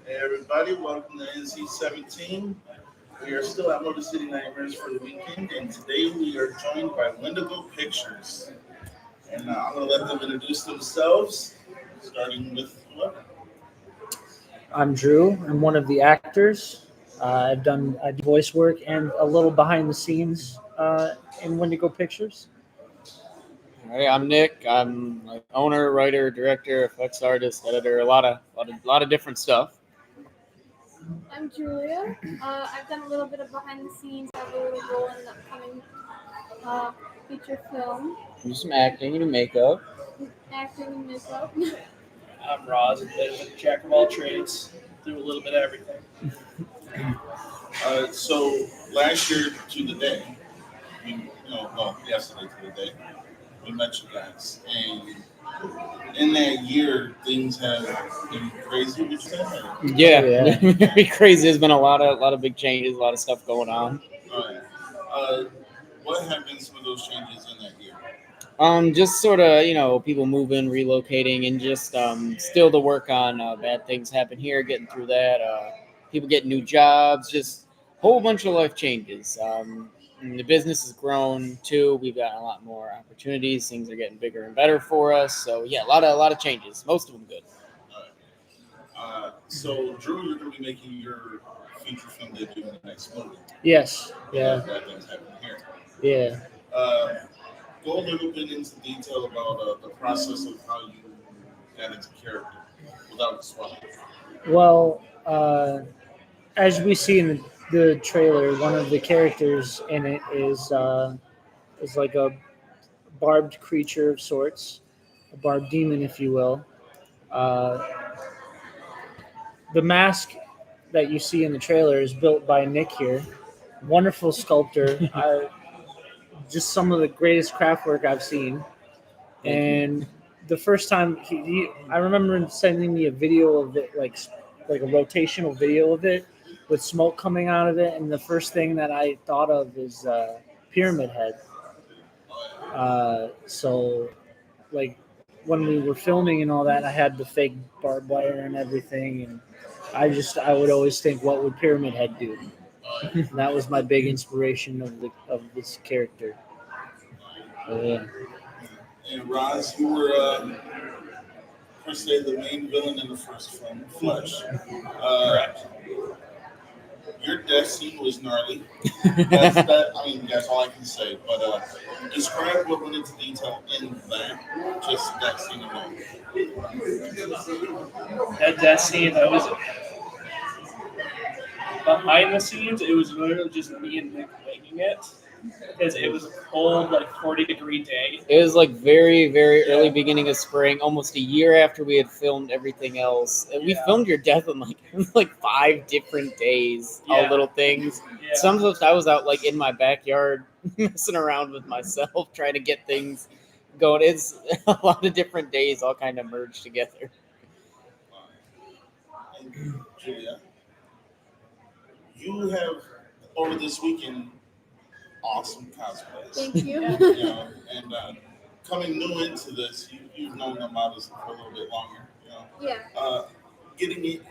Hey everybody, welcome to NC-17. We are still at Motor City Nightmares for the weekend, and today we are joined by Wendigoh Pictures. And I'm going to let them introduce themselves, starting with what? I'm Drew. I'm one of the actors. I do voice work and a little behind the scenes in Wendigo Pictures. Hey, I'm Nick. I'm like owner, writer, director, effects artist, editor, a lot of different stuff. I'm Julia. I've done a little bit of behind the scenes. I have a little role in the upcoming feature film, Do some acting and makeup. acting and makeup. I'm Roz, a bit of a jack of all trades, do a little bit of everything. So last year to the day, yesterday to the day, we met you guys, and in that year, things have been crazy. Would you say? Yeah, very crazy. There's been a lot of big changes, a lot of stuff going on. What have been some of those changes in that year? Just sort of people moving, relocating, and just still to work on bad things happen here, getting through that. People getting new jobs, just a whole bunch of life changes. And the business has grown too. We've got a lot more opportunities. Things are getting bigger and better for us. So yeah, a lot of changes. Most of them good. So Drew, you're going to be making your feature film debut in the next movie. Yes. Yeah. Bad things happen here. Yeah. Go a little bit into detail about the process of how you got into character without spoiling. Well, as we see in the trailer, one of the characters in it is like a barbed creature of sorts, a barbed demon, if you will. Uh, the mask that you see in the trailer is built by Nick here, wonderful sculptor. Just some of the greatest craft work I've seen. And the first time I remember him sending me a video of it, like a rotational video of it with smoke coming out of it. And the first thing that I thought of is Pyramid Head. So like when we were filming and all that, I had the fake barbed wire and everything, and I would always think, what would Pyramid Head do? And that was my big inspiration of this character. So, yeah. And Roz, you were per se the main villain in the first film, Flesh. Correct. Your death scene was gnarly. That's all I can say. But describe what went into detail in that scene alone. That death scene, that was behind the scenes. It was literally just me and Nick winging it because it was a cold, like 40-degree day. It was like very, very early beginning of spring, almost a year after we had filmed everything else. And we filmed your death in like 5 different days, all little things. Yeah. Sometimes I was out like in my backyard messing around with myself, trying to get things going. It's a lot of different days all kind of merged together. And Julia, you have over this weekend awesome cosplays. Thank you. And coming new into this, you've known the models for a little bit longer. Yeah. Getting it,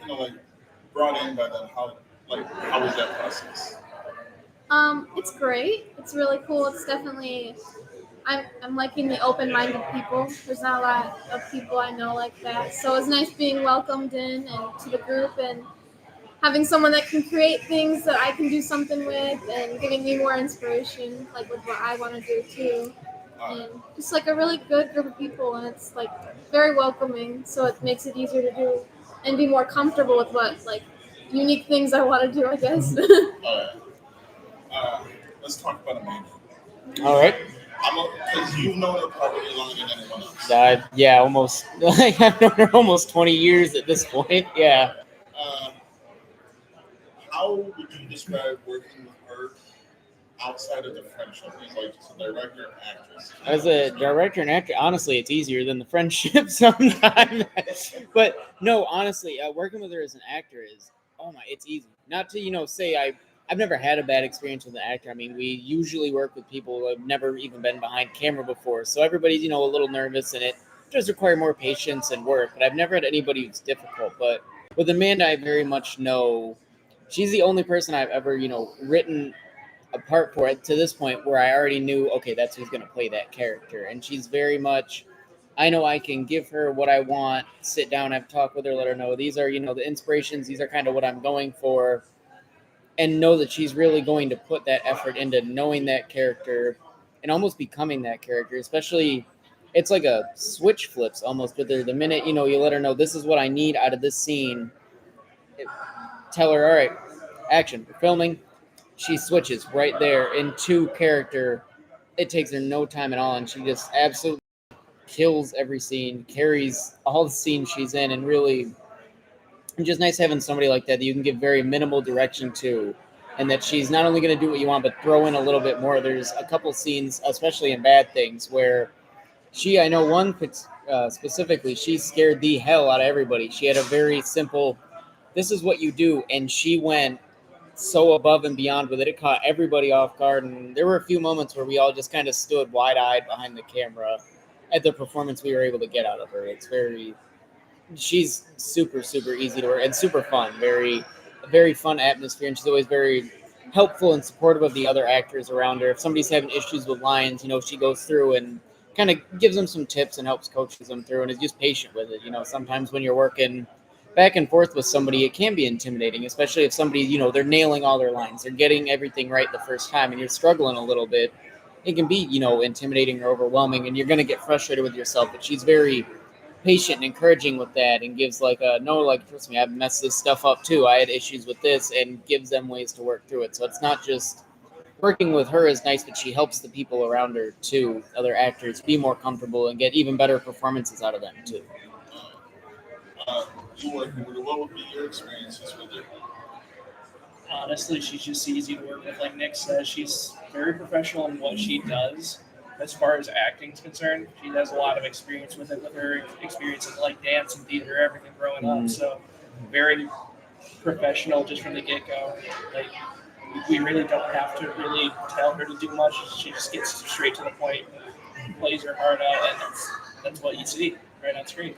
brought in by them. How was that process? It's great. It's really cool. It's definitely. I'm liking the open-minded people. There's not a lot of people I know like that, so it's nice being welcomed in and to the group and having someone that can create things that I can do something with and giving me more inspiration, like with what I want to do too. And just like a really good group of people, and it's like very welcoming, so it makes it easier to do and be more comfortable with what like unique things I want to do, I guess. Let's talk about Amanda. All right. Because you've known her probably longer than anyone else. Yeah, almost. I've known her almost 20 years at this point. Yeah. How would you describe working with her outside of the friendship? Like just a director and actress. As a director and actor, honestly, it's easier than the friendship sometimes. But no, honestly, working with her as an actor is, it's easy. Not to, say I've never had a bad experience with an actor. I mean, we usually work with people who have never even been behind camera before. So everybody's, a little nervous, and it does require more patience and work. But I've never had anybody who's difficult. But With Amanda, I very much know she's the only person I've ever, written a part for it to this point where I already knew, okay, that's who's going to play that character. And she's very much, I know I can give her what I want, sit down, have a talk with her, let her know these are, the inspirations, these are kind of what I'm going for, and know that she's really going to put that effort into knowing that character and almost becoming that character, especially. It's like a switch flips almost with her. The minute, you let her know this is what I need out of this scene, tell her, all right, action, we're filming. She switches right there into character. It takes her no time at all, and she just absolutely kills every scene, carries all the scenes she's in, and really, it's just nice having somebody like that you can give very minimal direction to, and that she's not only going to do what you want, but throw in a little bit more. There's a couple scenes, especially in Bad Things, where I know one specifically, she scared the hell out of everybody. She had a very simple, this is what you do, and she went so above and beyond with it. It caught everybody off guard, and there were a few moments where we all just kind of stood wide-eyed behind the camera at the performance we were able to get out of her. She's super, super easy to work and super fun. Very fun atmosphere, and she's always very helpful and supportive of the other actors around her. If somebody's having issues with lines, she goes through and kind of gives them some tips and helps coaches them through, and is just patient with it. Sometimes when you're working back and forth with somebody, it can be intimidating, especially if somebody, they're nailing all their lines, they're getting everything right the first time, and you're struggling a little bit. It can be, intimidating or overwhelming, and you're going to get frustrated with yourself. But she's very patient and encouraging with that, and gives no, trust me, I've messed this stuff up too. I had issues with this, and gives them ways to work through it. So it's not just working with her is nice, but she helps the people around her too, other actors, be more comfortable and get even better performances out of them too. You working with her, what would be your experiences with her? Honestly, she's just easy to work with. Like Nick says, she's very professional in what she does. As far as acting is concerned, she has a lot of experience with it, with her experiences like dance and theater, everything growing up. So very professional just from the get-go. Like, we really don't have to really tell her to do much. She just gets straight to the point, plays her heart out, and that's what you see right on screen.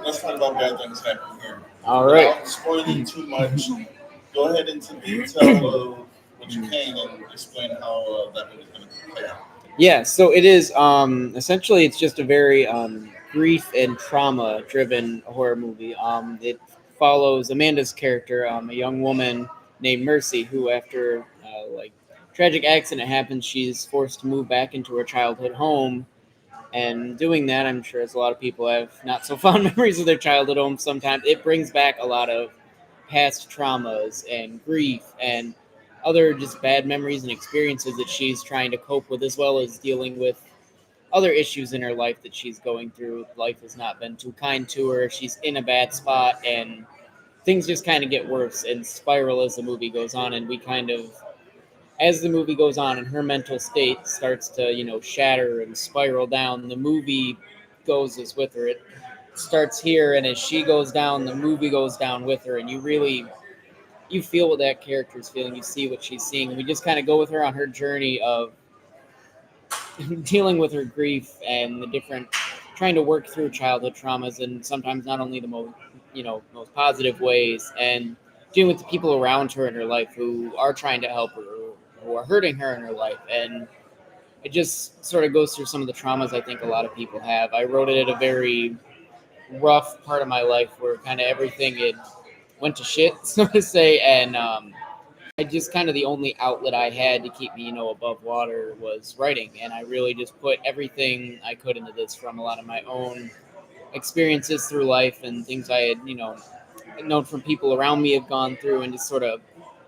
Let's talk about Bad Things Happen Here. All right. Without spoiling too much, go ahead into detail of what you can and explain how that movie is going to play out. Yeah, so it is essentially it's just a very grief and trauma driven horror movie. It follows Amanda's character, a young woman named Mercy, who after tragic accident happens, she's forced to move back into her childhood home. And doing that, I'm sure as a lot of people have not so fond memories of their childhood home sometimes, it brings back a lot of past traumas and grief and other just bad memories and experiences that she's trying to cope with, as well as dealing with other issues in her life that she's going through. Life has not been too kind to her. She's in a bad spot, and things just kind of get worse and spiral as the movie goes on. And we kind of, as the movie goes on and her mental state starts to, shatter and spiral down, the movie goes as with her. It starts here, and as she goes down, the movie goes down with her, and you feel what that character is feeling. You see what she's seeing. We just kind of go with her on her journey of dealing with her grief and the different, trying to work through childhood traumas, and sometimes not only the most positive ways, and dealing with the people around her in her life who are trying to help her, who are hurting her in her life. And it just sort of goes through some of the traumas I think a lot of people have. I wrote it at a very rough part of my life where kind of everything had went to shit, so to say, and I just kind of the only outlet I had to keep me, above water was writing, and I really just put everything I could into this, from a lot of my own experiences through life and things I had, known from people around me have gone through, and just sort of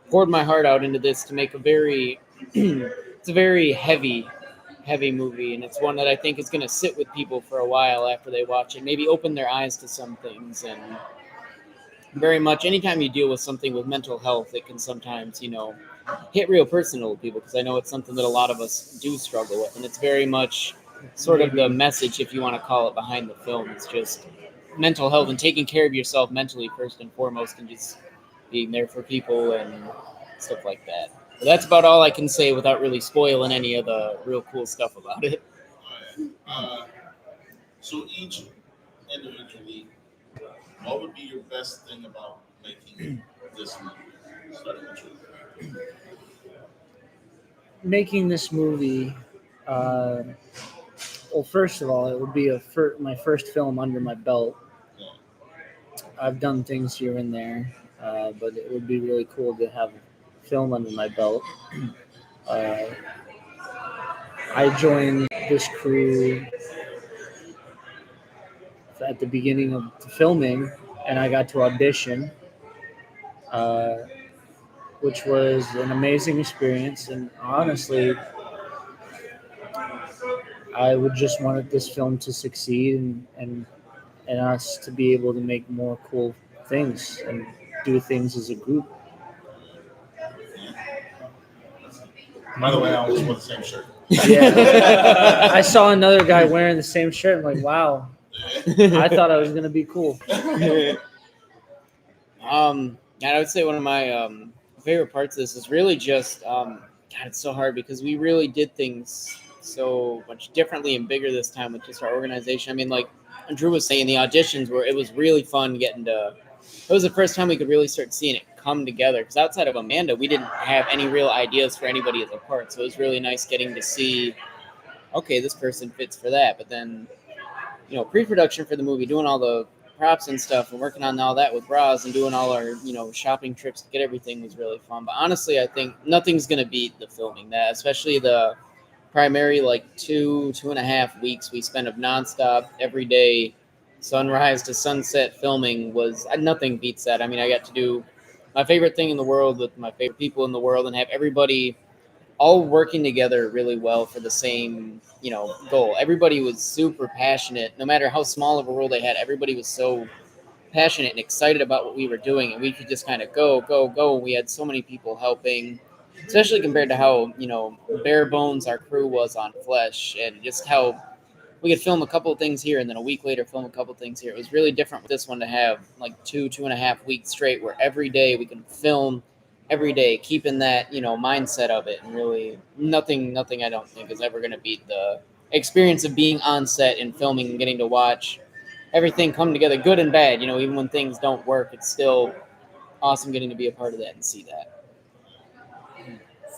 poured my heart out into this to make a very, it's a very heavy movie, and it's one that I think is going to sit with people for a while after they watch it, maybe open their eyes to some things. And very much anytime you deal with something with mental health, it can sometimes, hit real personal to people, because I know it's something that a lot of us do struggle with, and it's very much sort of the message, if you want to call it, behind the film. It's just mental health and taking care of yourself mentally first and foremost, and just being there for people and stuff like that. But that's about all I can say without really spoiling any of the real cool stuff about it. So each individually What would be your best thing about making this movie? Starting with you. Making this movie, uh, well, first of all, it would be my first film under my belt. Yeah. I've done things here and there, but it would be really cool to have a film under my belt. Uh, I joined this crew at the beginning of the filming, and I got to audition, uh, which was an amazing experience. And honestly, I would just wanted this film to succeed and us to be able to make more cool things and do things as a group. By the way, I always wore the same shirt. Yeah. I saw another guy wearing the same shirt. I'm like, wow, I thought I was going to be cool. And I would say one of my favorite parts of this is really just God, it's so hard because we really did things so much differently and bigger this time with just our organization. I mean, like Drew was saying, the auditions were it was really fun getting to. It was the first time we could really start seeing it come together because outside of Amanda, we didn't have any real ideas for anybody as a part. So it was really nice getting to see, okay, this person fits for that. But then, pre-production for the movie, doing all the props and stuff and working on all that with Roz and doing all our, shopping trips to get everything was really fun. But honestly, I think nothing's going to beat the filming that, especially the primary like 2.5 weeks we spent of nonstop every day, sunrise to sunset filming was nothing beats that. I mean, I got to do my favorite thing in the world with my favorite people in the world and have everybody all working together really well for the same, goal. Everybody was super passionate. No matter how small of a role they had, everybody was so passionate and excited about what we were doing, and we could just kind of go, go, go. We had so many people helping, especially compared to how, bare bones our crew was on Flesh, and just how we could film a couple of things here and then a week later film a couple of things here. It was really different with this one to have like 2.5 weeks straight where every day we can film every day, keeping that, mindset of it. And really nothing I don't think is ever going to beat the experience of being on set and filming and getting to watch everything come together, good and bad. Even when things don't work, it's still awesome getting to be a part of that and see that.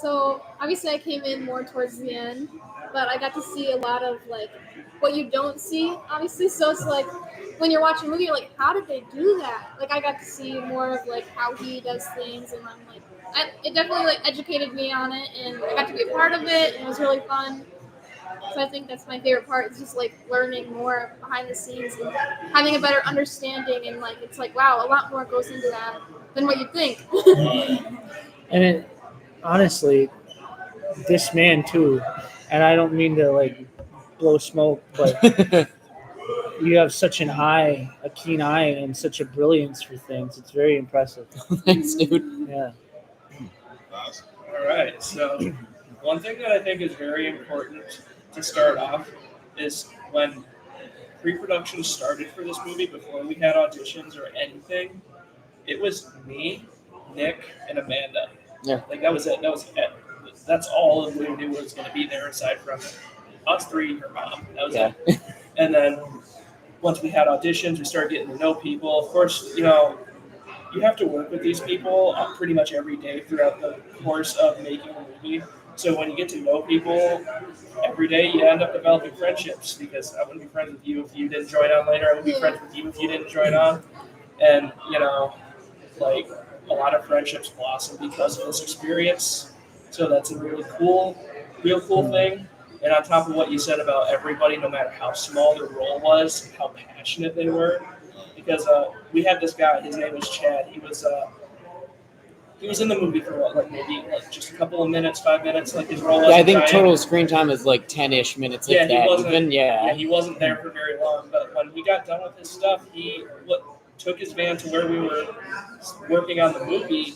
So obviously I came in more towards the end, but I got to see a lot of like what you don't see, obviously. So it's like when you're watching a movie, you're like, how did they do that? Like I got to see more of like how he does things, and I'm like, it definitely like educated me on it, and I got to be a part of it, and it was really fun. So I think that's my favorite part. Is just like learning more behind the scenes and having a better understanding, and like it's like wow, a lot more goes into that than what you think. And it, honestly, this man too, and I don't mean to like blow smoke, but you have such a keen eye, and such a brilliance for things. It's very impressive. Thanks, dude. Yeah. Awesome. All right. So, one thing that I think is very important to start off is when pre-production started for this movie, before we had auditions or anything, it was me, Nick, and Amanda. Yeah. Like that was it. That's all we knew was going to be there, aside from us three, her mom. That was it. And then once we had auditions, we started getting to know people. Of course, you have to work with these people pretty much every day throughout the course of making a movie. So when you get to know people every day, you end up developing friendships, because I wouldn't be friends with you if you didn't join on later. I wouldn't be friends with you if you didn't join on. And, like a lot of friendships blossom because of this experience. So that's a real cool thing. And on top of what you said about everybody, no matter how small their role was, how passionate they were, because we had this guy. His name was Chad. He was in the movie for maybe just a couple of minutes, 5 minutes. Like his role was. Yeah, I think total screen time is like 10-ish minutes. Yeah, if that. He wasn't there for very long. But when we got done with his stuff, he took his van to where we were working on the movie.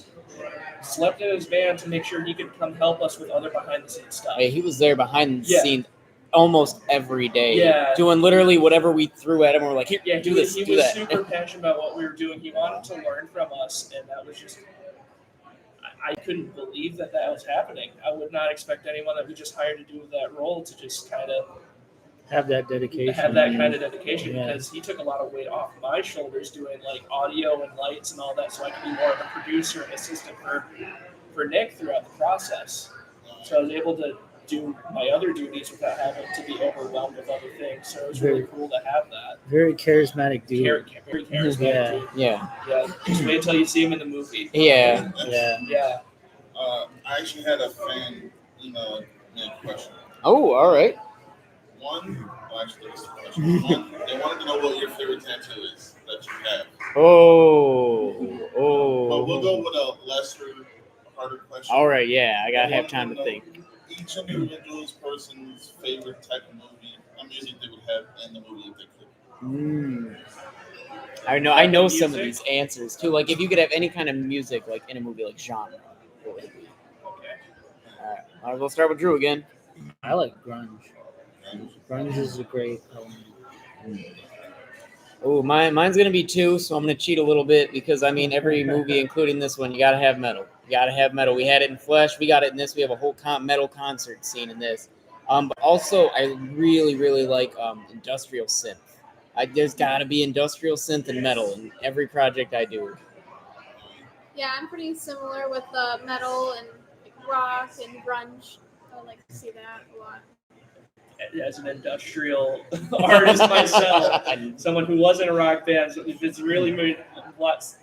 Slept in his van to make sure he could come help us with other behind the scenes stuff. He was there behind the scenes almost every day, doing literally whatever we threw at him. We're like, here, do this, He do was that. super passionate about what we were doing. He wanted to learn from us, and that was just. I couldn't believe that was happening. I would not expect anyone that we just hired to do that role to just kind of have that dedication. have that kind of dedication Yeah. because he took a lot of weight off my shoulders doing like audio and lights and all that, so I could be more of a producer and assistant for Nick throughout the process. So I was able to do my other duties without having to be overwhelmed with other things. So it was really cool to have that. Very charismatic dude. Very charismatic Yeah. dude. Yeah. Yeah. Just wait until you see him in the movie. Yeah. Yeah. Yeah. I actually had a fan email me a question. Oh, all right. Actually, there's two questions. One, they wanted to know what your favorite tattoo is that you have. But we'll go with a lesser, harder question. All right, yeah, I gotta They have wanted time to know think. Each individual's person's favorite type of music they would have in the movie if they could. I know some of these answers too. Like if you could have any kind of music, like in a movie, like genre, what would it be? Okay. All right, we'll start with Drew again. I like grunge. Grunge is a great element. Oh, mine's gonna be two, so I'm gonna cheat a little bit because I mean every movie, including this one, you gotta have metal. You gotta have metal. We had it in Flesh. We got it in this. We have a whole metal concert scene in this. But also, I really like industrial synth. There's gotta be industrial synth and metal in every project I do. Yeah, I'm pretty similar with metal and like, rock and grunge. I would like to see that a lot. As an industrial artist myself, someone who wasn't a rock band, so it's really made lots.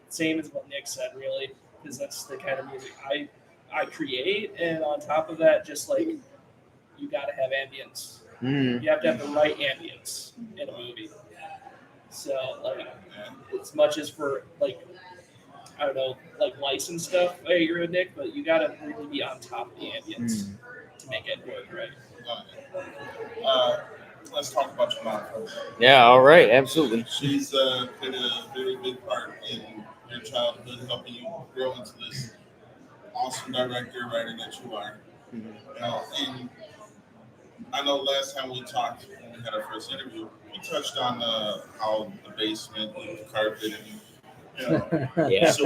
Same as what Nick said, really, because that's the kind of music I create, and on top of that, just like you got to have ambience. You have to have the right ambience in a movie. So, like, as much as for like, I don't know, like licensed stuff, I agree with Nick, but you got to really be on top of the ambience to make it work right. Let's talk about your mom first. Yeah, all right, absolutely. She's played a very big part in your childhood, helping you grow into this awesome director, writer that you are. You know, and I know last time we talked when we had our first interview, we touched on how the basement with the carpet and Yeah. So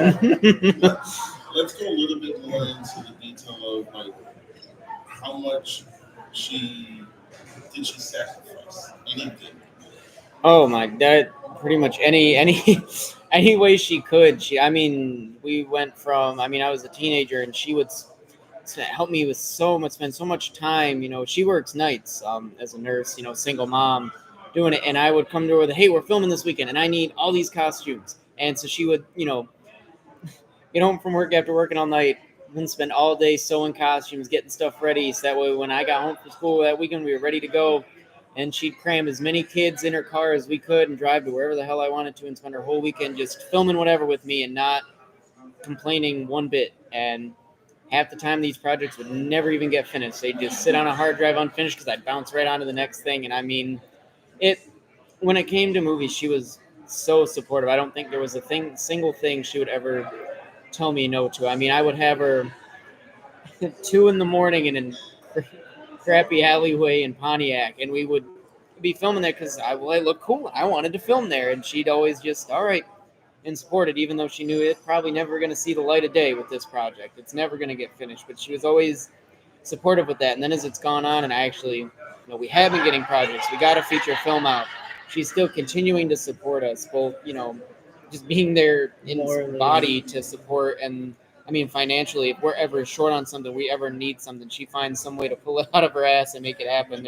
let's go a little bit more into the detail of like how much did she sacrifice? Anything? Oh my, that pretty much any any way she could. I mean, we went from. I mean, I was a teenager, and she would help me with spend so much time. You know, she works nights as a nurse. You know, single mom, doing it, and I would come to her with, "Hey, we're filming this weekend, and I need all these costumes." And so she would, you know, get home from work after working all night, and spend all day sewing costumes, getting stuff ready. So that way, when I got home from school that weekend, we were ready to go. And she'd cram as many kids in her car as we could and drive to wherever the hell I wanted to and spend her whole weekend just filming whatever with me and not complaining one bit. And half the time, these projects would never even get finished. They'd just sit on a hard drive unfinished because I'd bounce right on to the next thing. And I mean, when it came to movies, she was so supportive. I don't think there was a single thing she would ever tell me no to. I mean, I would have her 2 a.m. in a crappy alleyway in Pontiac, and we would be filming there because I looked cool. I wanted to film there, and she'd always just, all right, and support it, even though she knew it's probably never going to see the light of day with this project. It's never going to get finished, but she was always supportive with that. And then as it's gone on, and I actually, we have been getting projects. We got a feature film out. She's still continuing to support us, both, just being there in body to support and, I mean, financially, if we're ever short on something, we ever need something, she finds some way to pull it out of her ass and make it happen.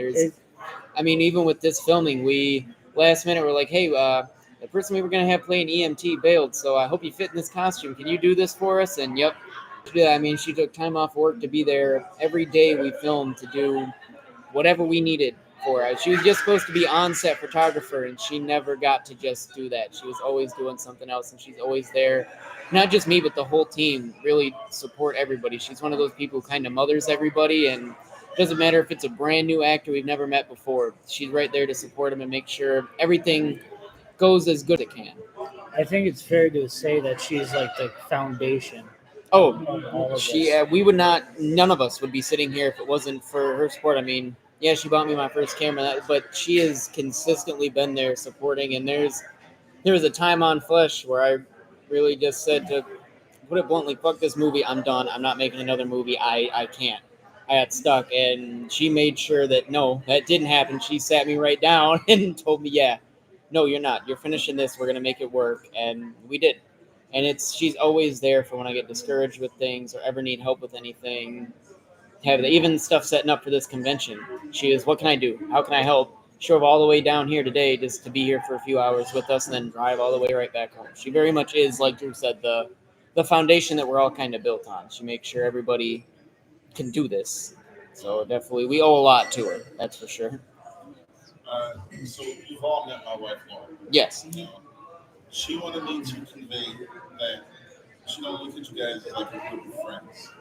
Even with this filming, we last minute were like, hey, the person we were going to have playing EMT bailed, so I hope you fit in this costume. Can you do this for us? And yep. Yeah, I mean, she took time off work to be there every day we filmed to do whatever we needed for her. She was just supposed to be on-set photographer, and she never got to just do that. She was always doing something else, and she's always there. Not just me, but the whole team really support everybody. She's one of those people who kind of mothers everybody, and it doesn't matter if it's a brand new actor we've never met before. She's right there to support them and make sure everything goes as good as it can. I think it's fair to say that she's like the foundation. Oh, we would not, none of us would be sitting here if it wasn't for her support. I mean, yeah, she bought me my first camera, but she has consistently been there supporting. And there was a time on Flesh where I really just said, to put it bluntly, fuck this movie, I'm done. I'm not making another movie. I can't. I got stuck, and she made sure that no, that didn't happen. She sat me right down and told me, "Yeah, no, you're not. You're finishing this. We're gonna make it work," and we did. And she's always there for when I get discouraged with things or ever need help with anything. Have even stuff setting up for this convention. She is, "What can I do? How can I help?" She drove all the way down here today just to be here for a few hours with us, and then drive all the way right back home. She very much is, like Drew said, the foundation that we're all kind of built on. She makes sure everybody can do this. So definitely, we owe a lot to her. That's for sure. So you've all met my wife, Laura. Yes. You know, she wanted me to convey that she don't look at you guys as like a group of friends.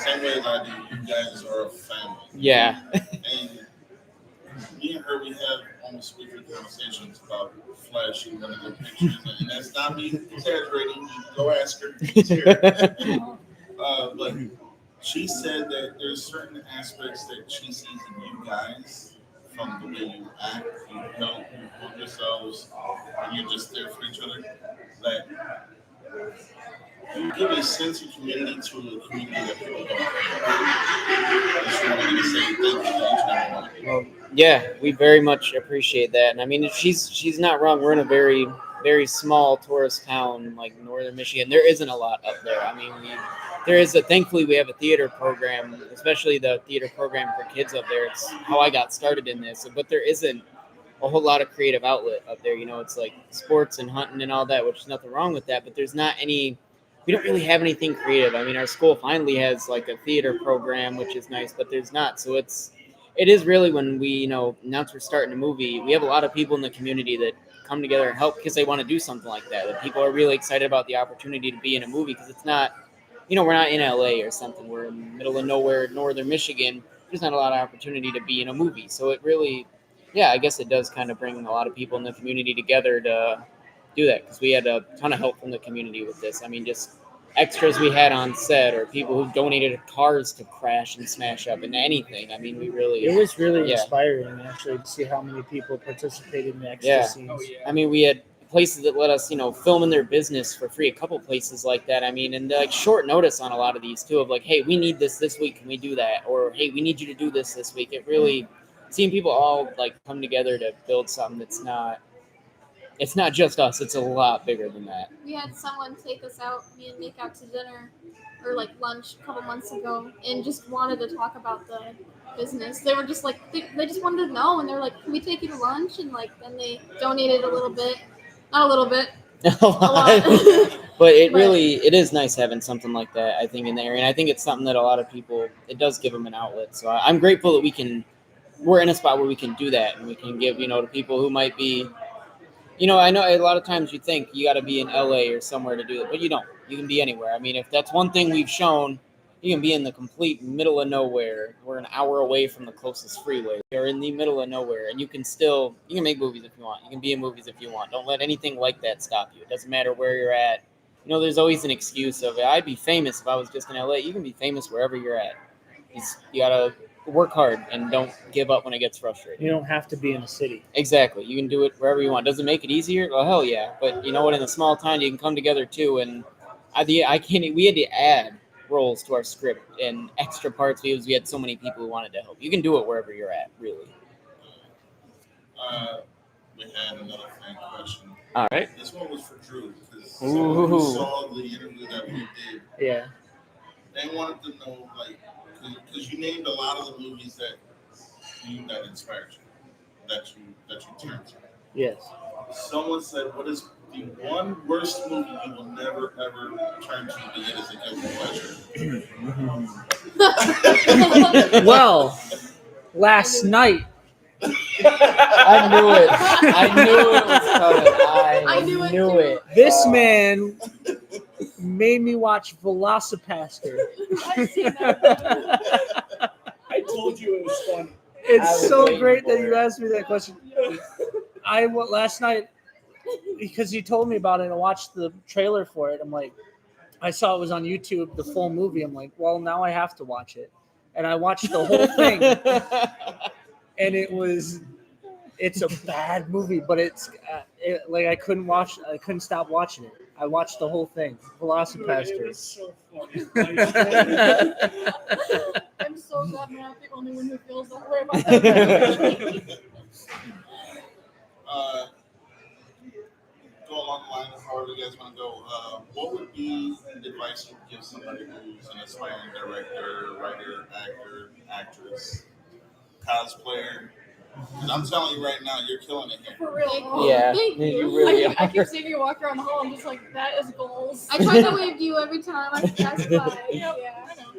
Same way as I do, you guys are a family. Yeah. And me and her, we have almost weekly conversations about flashing one of the pictures, and that's not me exaggerating. You can go ask her. It's here. But she said that there's certain aspects that she sees in you guys from the way you act, you help, you hold yourselves, and you're just there for each other. That you give a sense of community to a community that people don't. I just wanted to say thank you to each and every one of you. Well, yeah, we very much appreciate that, and I mean, she's not wrong. We're in a very small tourist town like northern Michigan. There isn't a lot up there. I mean, thankfully we have a theater program, especially the theater program for kids up there. It's how I got started in this, but there isn't a whole lot of creative outlet up there. It's like sports and hunting and all that, which is nothing wrong with that, but there's not any. We don't really have anything creative. I mean, our school finally has like a theater program, which is nice, but there's not. So it is really when we, announce we're starting a movie, we have a lot of people in the community that come together and help because they want to do something like that. That people are really excited about the opportunity to be in a movie because it's not, we're not in LA or something. We're in the middle of nowhere, northern Michigan. There's not a lot of opportunity to be in a movie. So it really, yeah, I guess it does kind of bring a lot of people in the community together to do that because we had a ton of help from the community with this. I mean, just extras we had on set or people who donated cars to crash and smash up into anything. I mean, we really. It was really Yeah. inspiring, actually, to see how many people participated in the extra Yeah. scenes. Oh yeah. I mean, we had places that let us, film in their business for free. A couple places like that. I mean, and like short notice on a lot of these too. Of like, hey, we need this week. Can we do that? Or hey, we need you to do this week. It really seeing people all like come together to build something that's not. It's not just us. It's a lot bigger than that. We had someone take us out, me and Nick, out to dinner or like lunch a couple months ago, and just wanted to talk about the business. They were just like they just wanted to know, and they're like, "Can we take you to lunch?" And like then they donated a little bit, not a little bit, a lot. But it is nice having something like that, I think, in the area. And I think it's something that a lot of people, it does give them an outlet. So I'm grateful that we're in a spot where we can do that and we can give, to people who might be, I know a lot of times you think you got to be in LA or somewhere to do it, but you don't. You can be anywhere. I mean, if that's one thing we've shown, you can be in the complete middle of nowhere. We're an hour away from the closest freeway. You're in the middle of nowhere, and you can make movies if you want. You can be in movies if you want. Don't let anything like that stop you. It doesn't matter where you're at. There's always an excuse of, I'd be famous if I was just in LA. You can be famous wherever you're at. You got to work hard and don't give up when it gets frustrating. You don't have to be in a city. Exactly. You can do it wherever you want. Does it make it easier? Well, hell yeah. But you know what? In a small town, you can come together too. And we had to add roles to our script and extra parts because we had so many people who wanted to help. You can do it wherever you're at, really. We had another fan question. All right. This one was for Drew because Ooh. who saw the interview that we did. Yeah. They wanted to know, like, because you named a lot of the movies that inspired you, that you turned to. Yes. Someone said, "What is the one worst movie you will never ever turn to to get as a guilty pleasure?" Well, last night. I knew it. I knew it was coming. I knew it knew too. it. This man made me watch Velocipaster. I've seen that. I told you it was fun. I It's was so waiting great that for you it. asked me that question. I went last night because you told me about it and I watched the trailer for it. I'm like, I saw it was on YouTube, the full movie. I'm like, well, now I have to watch it. And I watched the whole thing. And it's a bad movie, but I couldn't stop watching it. I watched the whole thing, It Velocipaster. was so funny. I'm so glad I'm not the only one who feels that way about that. Go along the line of however you guys want to go. What would be advice you'd give somebody who's an aspiring director, writer, actor, actress, cosplayer? Because I'm telling you right now, you're killing it here. For real. Yeah, Thank you you. really I are. keep seeing you walk around the hall. I'm just like, that is goals. I try to wave to you every time I pass by. Yep, Yeah. I know.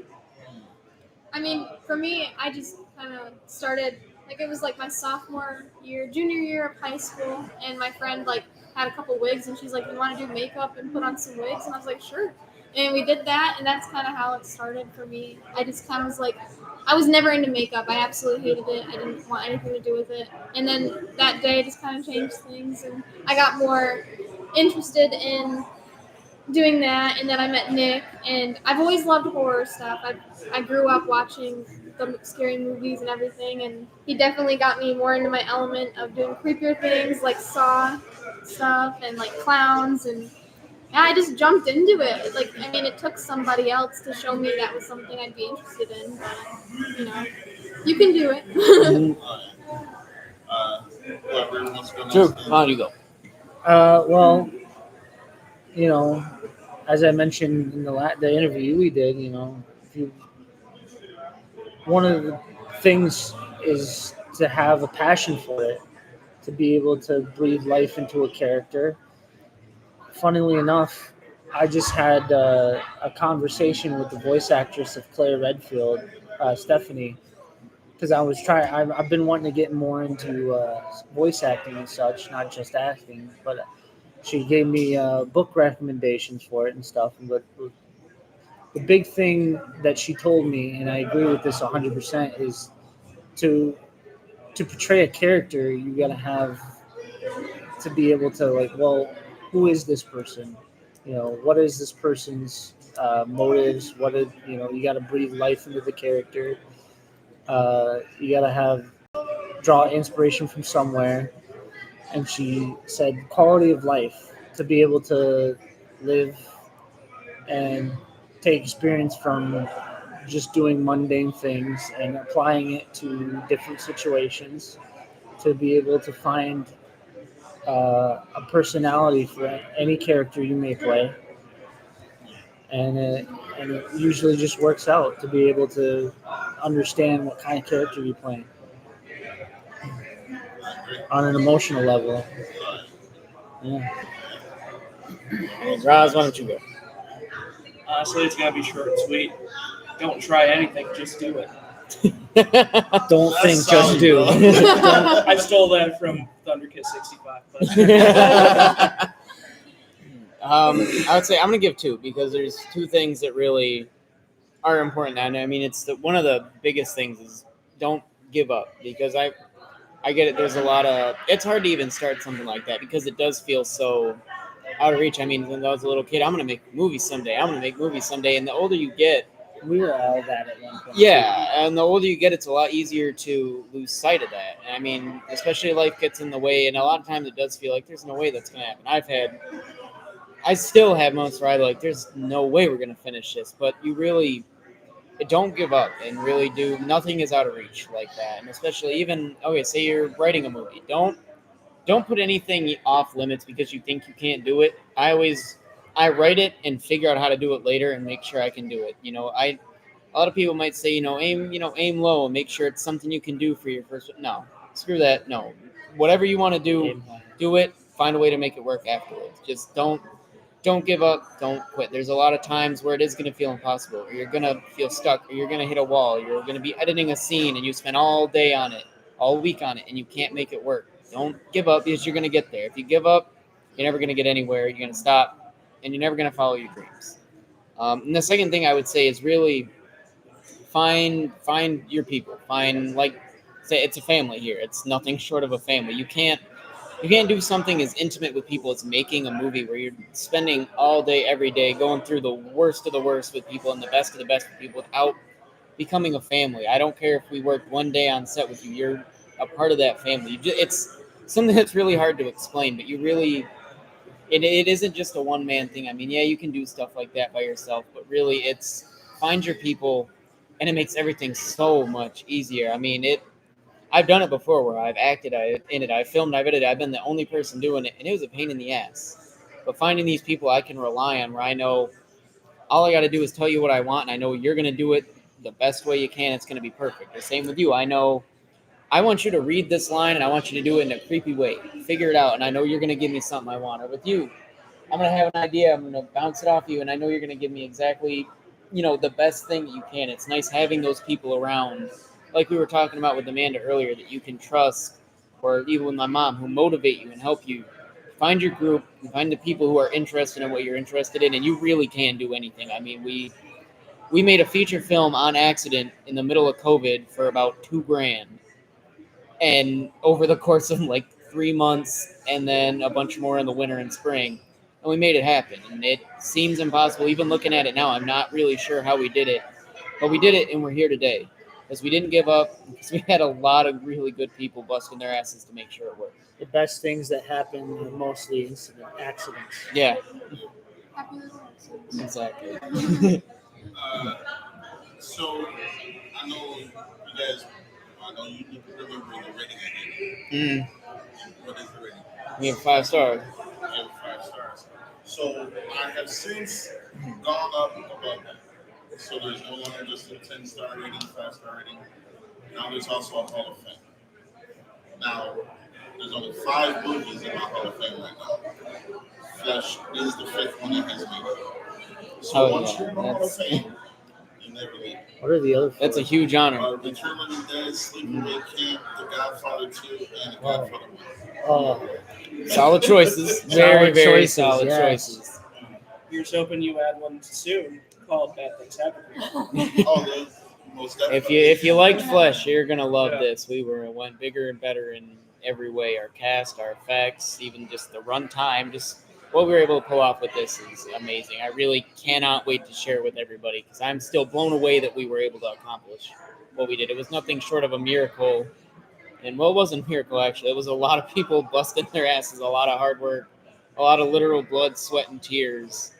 I mean, for me, I just kind of started, like, it was like my junior year of high school, and my friend, like, had a couple wigs, and she's like, you want to do makeup and put on some wigs? And I was like, sure. And we did that, and that's kind of how it started for me. I just kind of was like, I was never into makeup. I absolutely hated it. I didn't want anything to do with it. And then that day just kind of changed things, and I got more interested in doing that. And then I met Nick, and I've always loved horror stuff. I grew up watching the scary movies and everything, and he definitely got me more into my element of doing creepier things like Saw stuff and like clowns, and yeah, I just jumped into it. Like, I mean, it took somebody else to show me that was something I'd be interested in, but you know, you can do it. Whoever wants to go next. True. On you go. Well, you know, as I mentioned in the interview we did, you know, one of the things is to have a passion for it, to be able to breathe life into a character. Funnily enough, I just had a conversation with the voice actress of Claire Redfield, Stephanie, because I've been wanting to get more into voice acting and such, not just acting. But she gave me book recommendations for it and stuff. But the big thing that she told me, and I agree with this 100%, is to portray a character, you gotta have to be able to, like, well, who is this person? You know, what is this person's motives? You got to breathe life into the character. You got to draw inspiration from somewhere. And she said quality of life, to be able to live and take experience from just doing mundane things and applying it to different situations, to be able to find a personality for any character you may play, and it usually just works out to be able to understand what kind of character you're playing on an emotional level. Yeah. Roz, why don't you go? Honestly, it's gotta be short and sweet. Don't try anything, just do it. Don't That's think, solid, just do. bro. I stole that from Thunderkiss 65. But I would say I'm gonna give two, because there's two things that really are important. And I mean, one of the biggest things is don't give up, because I get it. There's a lot of, it's hard to even start something like that because it does feel so out of reach. I mean, when I was a little kid, I'm gonna make movies someday. And the older you get, We were all that at one point. yeah, and the older you get, it's a lot easier to lose sight of that. And I mean, especially life gets in the way, and a lot of times it does feel like there's no way that's gonna happen. I still have moments where I like, there's no way we're gonna finish this, but you really don't give up and really do. Nothing is out of reach like that, and especially even, okay, say you're writing a movie, don't put anything off limits because you think you can't do it. I write it and figure out how to do it later and make sure I can do it. A lot of people might say, aim low and make sure it's something you can do for your first. No, screw that. No, whatever you want to do it. Find a way to make it work afterwards. Just don't give up. Don't quit. There's a lot of times where it is going to feel impossible, or you're going to feel stuck, or you're going to hit a wall. You're going to be editing a scene and you spend all day on it, all week on it, and you can't make it work. Don't give up, because you're going to get there. If you give up, you're never going to get anywhere. You're going to stop, and you're never going to follow your dreams. And the second thing I would say is really find your people. Say it's a family here. It's nothing short of a family. You can't do something as intimate with people as making a movie, where you're spending all day, every day, going through the worst of the worst with people and the best of the best with people without becoming a family. I don't care if we worked one day on set with you. You're a part of that family. It's something that's really hard to explain, but it isn't just a one-man thing. I mean, yeah, you can do stuff like that by yourself, but really it's find your people, and it makes everything so much easier. I mean, I've done it before where I've acted in it, I've filmed, I've edited, I've been the only person doing it, and it was a pain in the ass. But finding these people I can rely on, where I know all I got to do is tell you what I want, and I know you're going to do it the best way you can. It's going to be perfect. The same with you. I know I want you to read this line, and I want you to do it in a creepy way. Figure it out, and I know you're going to give me something I want. Or with you, I'm going to have an idea. I'm going to bounce it off you, and I know you're going to give me exactly, the best thing that you can. It's nice having those people around, like we were talking about with Amanda earlier, that you can trust, or even with my mom, who motivate you and help you. Find your group, and find the people who are interested in what you're interested in, and you really can do anything. I mean, we made a feature film on accident in the middle of COVID for about $2,000, and over the course of like 3 months, and then a bunch more in the winter and spring, and we made it happen. And it seems impossible, even looking at it now. I'm not really sure how we did it, but we did it, and we're here today because we didn't give up, because we had a lot of really good people busting their asses to make sure it worked. The best things that happen are mostly accidents. Yeah, Happy little accidents. exactly. So I know you guys. I know you remember the rating I gave. Mm, What is the rating? we have 5 stars. I gave it 5 stars. So I have since gone up above that. So there's no longer just a 10-star rating, 5-star rating. Now there's also a Hall of Fame. Now there's only 5 movies in my Hall of Fame right now. Flesh is the 5th one that has made it. So Oh, once yeah, you're in the Hall of that's- Fame, you never leave. What are the other four? That's a huge honor. Return of the Dead, Sleepaway Camp, The Godfather 2, and The Godfather 1. Oh, Solid choices. Very, very solid yes. choices. Here's hoping you add one soon called Bad Things Happen. Oh, those, most definitely. If you liked Flesh, you're gonna love Yeah. this. We went bigger and better in every way. Our cast, our effects, even just the runtime, just what we were able to pull off with this is amazing. I really cannot wait to share with everybody, because I'm still blown away that we were able to accomplish what we did. It was nothing short of a miracle. And well, it wasn't a miracle, actually. It was a lot of people busting their asses, a lot of hard work, a lot of literal blood, sweat, and tears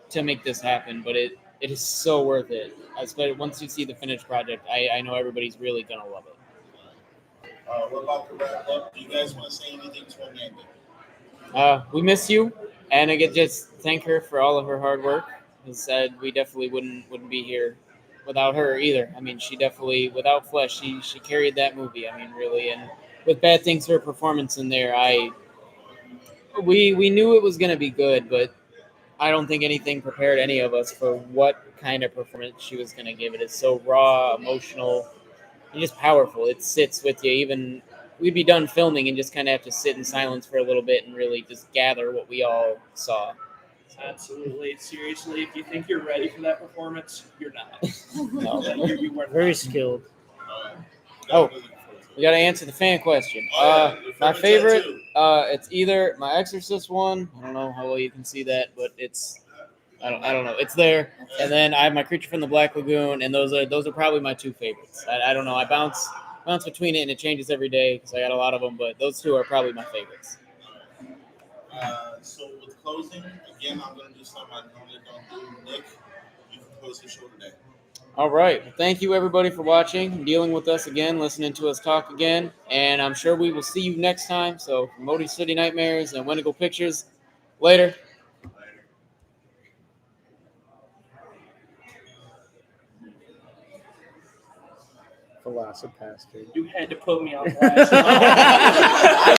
to make this happen. But it is so worth it. Especially once you see the finished project, I know everybody's really going to love it. We're about to wrap up. Do you guys want to say anything to Amanda? We miss you, and I could just thank her for all of her hard work. As said, we definitely wouldn't be here without her either. I mean, she definitely, without Flesh, she carried that movie. I mean, really, and with Bad Things, her performance in there, we knew it was going to be good, but I don't think anything prepared any of us for what kind of performance she was going to give. It is so raw, emotional, and just powerful. It sits with you. Even we'd be done filming and just kind of have to sit in silence for a little bit and really just gather what we all saw. Absolutely. Seriously, if you think you're ready for that performance, you're not. No. You weren't. very skilled. Oh, we got to answer the fan question. Your My favorite, tattoo. it's either my Exorcist one. I don't know how well you can see that, but I don't know. It's there. And then I have my Creature from the Black Lagoon, and those are probably my 2 favorites. I don't know. I bounce between it, and it changes every day because I got a lot of them. But those 2 are probably my favorites. So with closing, again, I'm going to do something I normally don't do. Nick, you can close the show today. All right. Well, thank you, everybody, for watching, dealing with us again, listening to us talk again. And I'm sure we will see you next time. So, from Motor City Nightmares and Wendigoh Pictures, later. Velocipaster. You had to put me on blast.